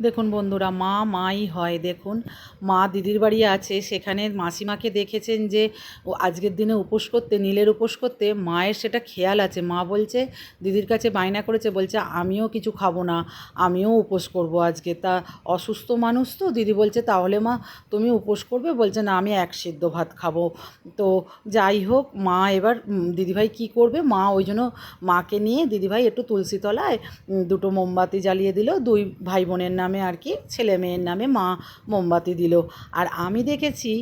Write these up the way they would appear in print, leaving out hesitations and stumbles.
দেখুন বন্ধুরা, মা মাই হয়। দেখুন, মা দিদির বাড়ি আছে, সেখানে মাসিমাকে দেখেছেন যে ও আজকের দিনে উপোস করতে, নীলের উপোস করতে। মায়ের সেটা খেয়াল আছে। মা বলছে, দিদির কাছে বায়না করেছে, বলছে আমিও কিছু খাবো না, আমিও উপোস করব আজকে। তা অসুস্থ মানুষ তো, দিদি বলছে তাহলে মা তুমি উপোস করবে? বলছে না, আমি এক সিদ্ধ ভাত খাবো। তো যাই হোক, মা এবার দিদিভাই কি করবে, মা ওই জন্য মাকে নিয়ে দিদিভাই একটু তুলসী তলায় দুটো মোমবাতি জ্বালিয়ে দিল, দুই ভাই বোনের নামে আর কি, ছেলে মেয়ের নামে মা মোমবাতি দিল। আর আমি দেখেছি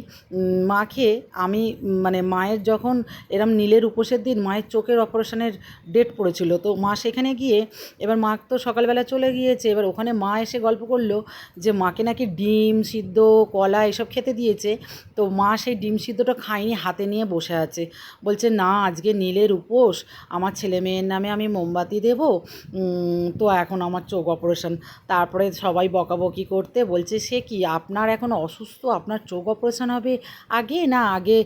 মাকে, আমি মানে মায়ের যখন এরম নীলের উপোসের দিন মায়ের চোখের অপারেশনের ডেট পড়েছিল, তো মা সেখানে গিয়ে, এবার মা তো সকালবেলা চলে গিয়েছে, এবার ওখানে মা এসে গল্প করলো যে মাকে নাকি ডিম সিদ্ধ, কলা এসব খেতে দিয়েছে। তো মা সেই ডিম সিদ্ধটা খায়নি, হাতে নিয়ে বসে আছে। বলছে না, আজকে নীলের উপোস, আমার ছেলে মেয়ের নামে আমি মোমবাতি দেবো, তো এখন আমার চোখ অপারেশন। তারপরে সবাই বকাবকি করতে বলছে, সে কি, আপনার এখন অসুস্থ, আপনার চোখ অপারেশন হবে আগে, না আগে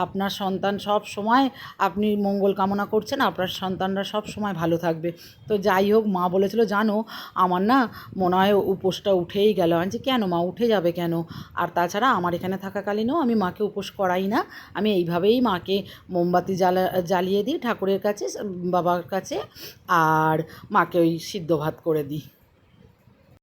আপনার সন্তান সব সময় আপনি মঙ্গল কামনা করছেন, আপনার সন্তানরা সব সময় ভালো থাকবে। তো যাই হোক, মা বলেছিল জানো, আমার না মনে হয় উপোসটা উঠেই গেল। আমি যে কেন মা, উঠে যাবে কেন? আর তাছাড়া আমার এখানে থাকাকালীনও আমি মাকে উপোস করাই না, আমি এইভাবেই মাকে মোমবাতি জ্বালিয়ে দিই ঠাকুরের কাছে, বাবার কাছে, আর মাকে ওই সিদ্ধ ভাত করে দিই।